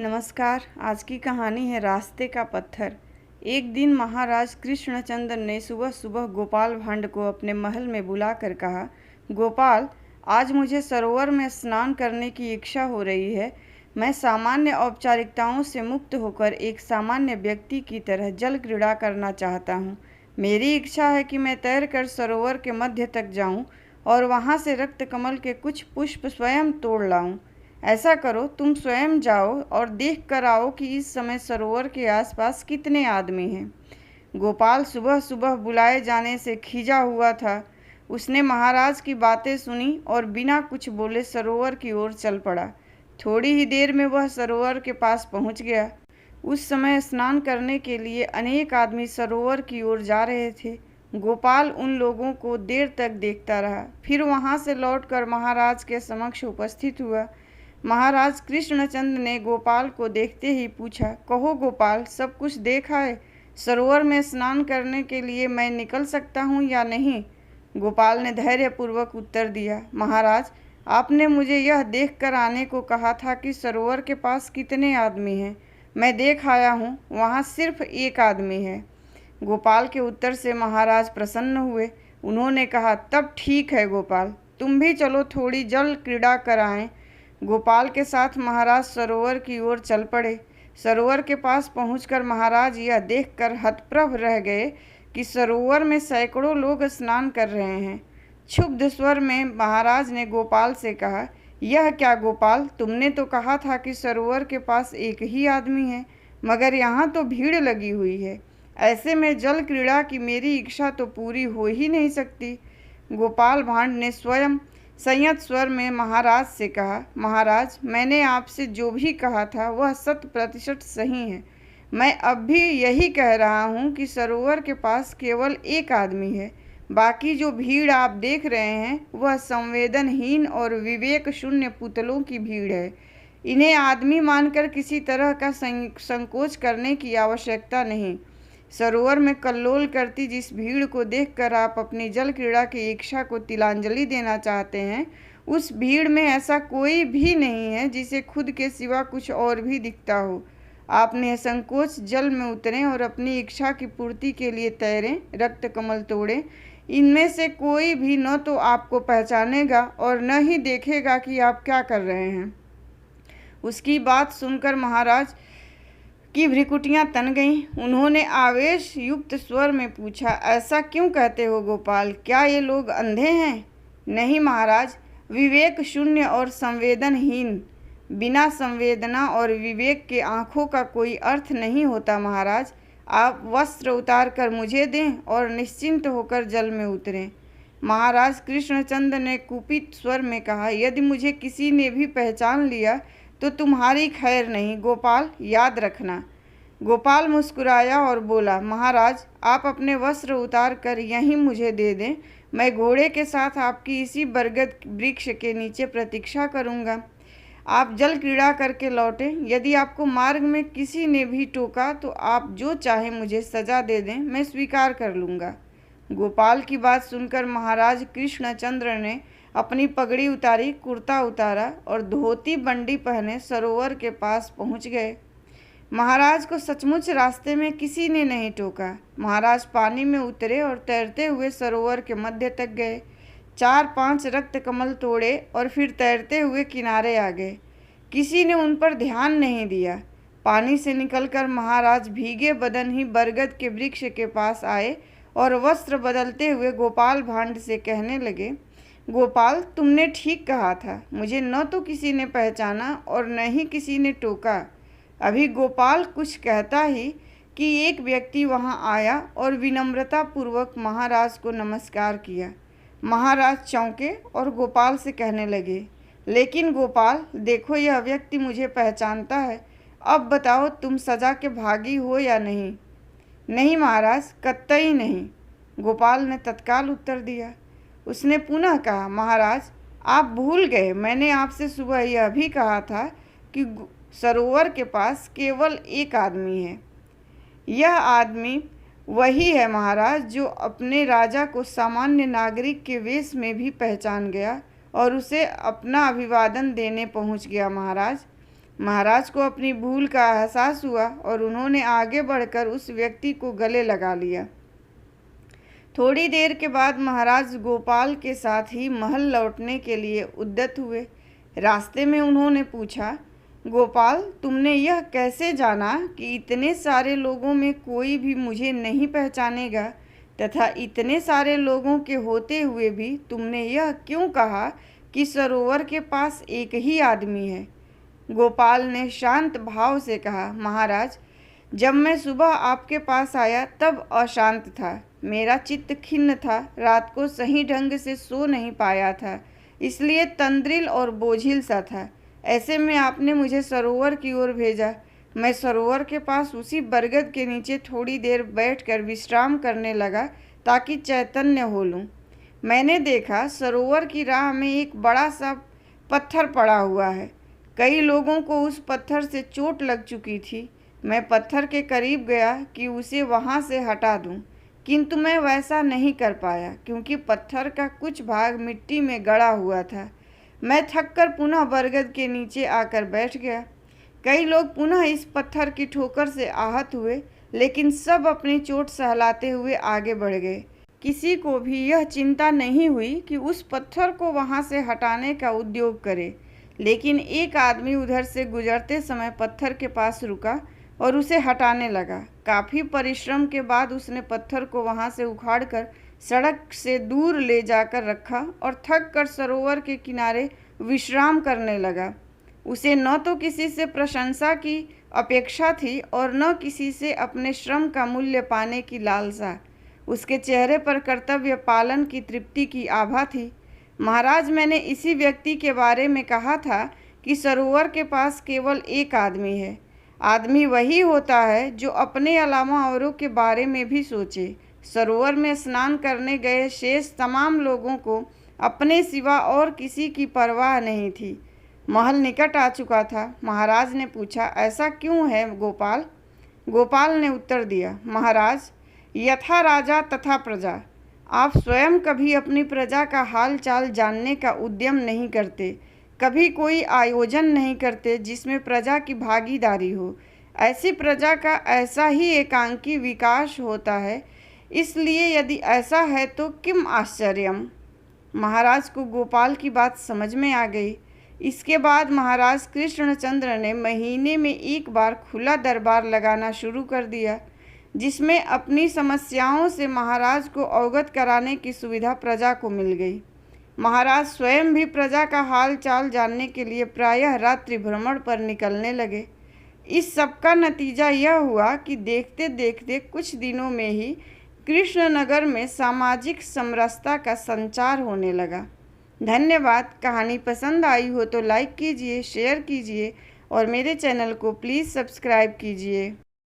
नमस्कार। आज की कहानी है रास्ते का पत्थर। एक दिन महाराज कृष्णचंद्र ने सुबह सुबह गोपाल भांड को अपने महल में बुलाकर कहा, गोपाल, आज मुझे सरोवर में स्नान करने की इच्छा हो रही है। मैं सामान्य औपचारिकताओं से मुक्त होकर एक सामान्य व्यक्ति की तरह जल क्रीड़ा करना चाहता हूँ। मेरी इच्छा है कि मैं तैरकर सरोवर के मध्य तक जाऊँ और वहाँ से रक्त कमल के कुछ पुष्प स्वयं तोड़ लाऊं। ऐसा करो, तुम स्वयं जाओ और देख कर आओ कि इस समय सरोवर के आसपास कितने आदमी हैं। गोपाल सुबह सुबह बुलाए जाने से खींचा हुआ था। उसने महाराज की बातें सुनी और बिना कुछ बोले सरोवर की ओर चल पड़ा। थोड़ी ही देर में वह सरोवर के पास पहुंच गया। उस समय स्नान करने के लिए अनेक आदमी सरोवर की ओर जा रहे थे। गोपाल उन लोगों को देर तक देखता रहा, फिर वहां से लौटकर महाराज के समक्ष उपस्थित हुआ। महाराज कृष्णचंद्र ने गोपाल को देखते ही पूछा, कहो गोपाल, सब कुछ देखा है? सरोवर में स्नान करने के लिए मैं निकल सकता हूँ या नहीं? गोपाल ने धैर्यपूर्वक उत्तर दिया, महाराज, आपने मुझे यह देखकर आने को कहा था कि सरोवर के पास कितने आदमी हैं। मैं देख आया हूँ, वहाँ सिर्फ एक आदमी है। गोपाल के उत्तर से महाराज प्रसन्न हुए। उन्होंने कहा, तब ठीक है गोपाल, तुम भी चलो, थोड़ी जल क्रीड़ा कराएं। गोपाल के साथ महाराज सरोवर की ओर चल पड़े। सरोवर के पास पहुंचकर महाराज यह देखकर हतप्रभ रह गए कि सरोवर में सैकड़ों लोग स्नान कर रहे हैं। क्षुब्ध स्वर में महाराज ने गोपाल से कहा, यह क्या गोपाल, तुमने तो कहा था कि सरोवर के पास एक ही आदमी है, मगर यहाँ तो भीड़ लगी हुई है। ऐसे में जल क्रीड़ा की मेरी इच्छा तो पूरी हो ही नहीं सकती। गोपाल भांड ने स्वयं संयत स्वर में महाराज से कहा, महाराज, मैंने आपसे जो भी कहा था वह 100% सही है। मैं अब भी यही कह रहा हूँ कि सरोवर के पास केवल एक आदमी है। बाकी जो भीड़ आप देख रहे हैं वह संवेदनहीन और विवेक शून्य पुतलों की भीड़ है। इन्हें आदमी मानकर किसी तरह का संकोच करने की आवश्यकता नहीं। सरोवर में कल्लोल करती जिस भीड़ को देखकर आप अपनी जल क्रीड़ा की इच्छा को तिलांजलि देना चाहते हैं, उस भीड़ में ऐसा कोई भी नहीं है जिसे खुद के सिवा कुछ और भी दिखता हो। आप निसंकोच जल में उतरें और अपनी इच्छा की पूर्ति के लिए तैरें, रक्त कमल तोड़ें। इनमें से कोई भी न तो आपको पहचानेगा और न ही देखेगा कि आप क्या कर रहे हैं। उसकी बात सुनकर महाराज की भ्रिकुटियां तन गईं। उन्होंने आवेश युक्त स्वर में पूछा, ऐसा क्यों कहते हो गोपाल, क्या ये लोग अंधे हैं? नहीं महाराज, विवेक शून्य और संवेदनहीन। बिना संवेदना और विवेक के आँखों का कोई अर्थ नहीं होता महाराज। आप वस्त्र उतार कर मुझे दें और निश्चिंत होकर जल में उतरें। महाराज कृष्णचंद्र ने कुपित स्वर में कहा, यदि मुझे किसी ने भी पहचान लिया तो तुम्हारी खैर नहीं गोपाल, याद रखना। गोपाल मुस्कुराया और बोला, महाराज, आप अपने वस्त्र उतार कर यहीं मुझे दे दें। मैं घोड़े के साथ आपकी इसी बरगद वृक्ष के नीचे प्रतीक्षा करूंगा। आप जल क्रीड़ा करके लौटें। यदि आपको मार्ग में किसी ने भी टोका तो आप जो चाहे मुझे सजा दे दें, मैं स्वीकार कर लूँगा। गोपाल की बात सुनकर महाराज कृष्णचंद्र ने अपनी पगड़ी उतारी, कुर्ता उतारा और धोती बंडी पहने सरोवर के पास पहुंच गए। महाराज को सचमुच रास्ते में किसी ने नहीं टोका। महाराज पानी में उतरे और तैरते हुए सरोवर के मध्य तक गए। 4-5 रक्त कमल तोड़े और फिर तैरते हुए किनारे आ गए। किसी ने उन पर ध्यान नहीं दिया। पानी से निकलकर महाराज भीगे बदन ही बरगद के वृक्ष के पास आए और वस्त्र बदलते हुए गोपाल भांड से कहने लगे, गोपाल, तुमने ठीक कहा था। मुझे न तो किसी ने पहचाना और न ही किसी ने टोका। अभी गोपाल कुछ कहता ही कि एक व्यक्ति वहां आया और विनम्रतापूर्वक महाराज को नमस्कार किया। महाराज चौंके और गोपाल से कहने लगे, लेकिन गोपाल, देखो, यह व्यक्ति मुझे पहचानता है। अब बताओ, तुम सजा के भागी हो या नहीं? नहीं महाराज, कतई नहीं, गोपाल ने तत्काल उत्तर दिया। उसने पुनः कहा, महाराज, आप भूल गए, मैंने आपसे सुबह यह भी कहा था कि सरोवर के पास केवल एक आदमी है। यह आदमी वही है महाराज जो अपने राजा को सामान्य नागरिक के वेश में भी पहचान गया और उसे अपना अभिवादन देने पहुंच गया। महाराज, महाराज को अपनी भूल का एहसास हुआ और उन्होंने आगे बढ़कर उस व्यक्ति को गले लगा लिया। थोड़ी देर के बाद महाराज गोपाल के साथ ही महल लौटने के लिए उद्यत हुए। रास्ते में उन्होंने पूछा, गोपाल, तुमने यह कैसे जाना कि इतने सारे लोगों में कोई भी मुझे नहीं पहचानेगा, तथा इतने सारे लोगों के होते हुए भी तुमने यह क्यों कहा कि सरोवर के पास एक ही आदमी है? गोपाल ने शांत भाव से कहा, महाराज, जब मैं सुबह आपके पास आया तब अशांत था। मेरा चित्त खिन्न था, रात को सही ढंग से सो नहीं पाया था, इसलिए तंद्रिल और बोझिल सा था। ऐसे में आपने मुझे सरोवर की ओर भेजा। मैं सरोवर के पास उसी बरगद के नीचे थोड़ी देर बैठकर विश्राम करने लगा ताकि चैतन्य हो लूँ। मैंने देखा सरोवर की राह में एक बड़ा सा पत्थर पड़ा हुआ है। कई लोगों को उस पत्थर से चोट लग चुकी थी। मैं पत्थर के करीब गया कि उसे वहाँ से हटा दूँ, किंतु मैं वैसा नहीं कर पाया क्योंकि पत्थर का कुछ भाग मिट्टी में गड़ा हुआ था। मैं थककर पुनः बरगद के नीचे आकर बैठ गया। कई लोग पुनः इस पत्थर की ठोकर से आहत हुए, लेकिन सब अपनी चोट सहलाते हुए आगे बढ़ गए। किसी को भी यह चिंता नहीं हुई कि उस पत्थर को वहां से हटाने का उद्योग करे, लेकिन एक आदमी उधर से गुजरते समय पत्थर के पास रुका और उसे हटाने लगा। काफ़ी परिश्रम के बाद उसने पत्थर को वहां से उखाड़कर सड़क से दूर ले जाकर रखा और थक कर सरोवर के किनारे विश्राम करने लगा। उसे न तो किसी से प्रशंसा की अपेक्षा थी और न किसी से अपने श्रम का मूल्य पाने की लालसा। उसके चेहरे पर कर्तव्य पालन की तृप्ति की आभा थी। महाराज, मैंने इसी व्यक्ति के बारे में कहा था कि सरोवर के पास केवल एक आदमी है। आदमी वही होता है जो अपने अलावा औरों के बारे में भी सोचे। सरोवर में स्नान करने गए शेष तमाम लोगों को अपने सिवा और किसी की परवाह नहीं थी। महल निकट आ चुका था। महाराज ने पूछा, ऐसा क्यों है गोपाल? गोपाल ने उत्तर दिया, महाराज, यथा राजा तथा प्रजा। आप स्वयं कभी अपनी प्रजा का हाल चाल जानने का उद्यम नहीं करते, कभी कोई आयोजन नहीं करते जिसमें प्रजा की भागीदारी हो। ऐसी प्रजा का ऐसा ही एकांकी विकास होता है। इसलिए यदि ऐसा है तो किम आश्चर्यम। महाराज को गोपाल की बात समझ में आ गई। इसके बाद महाराज कृष्णचंद्र ने महीने में एक बार खुला दरबार लगाना शुरू कर दिया, जिसमें अपनी समस्याओं से महाराज को अवगत कराने की सुविधा प्रजा को मिल गई। महाराज स्वयं भी प्रजा का हाल चाल जानने के लिए प्रायः रात्रि भ्रमण पर निकलने लगे। इस सब का नतीजा यह हुआ कि देखते देखते कुछ दिनों में ही कृष्णनगर में सामाजिक समरसता का संचार होने लगा। धन्यवाद। कहानी पसंद आई हो तो लाइक कीजिए, शेयर कीजिए और मेरे चैनल को प्लीज़ सब्सक्राइब कीजिए।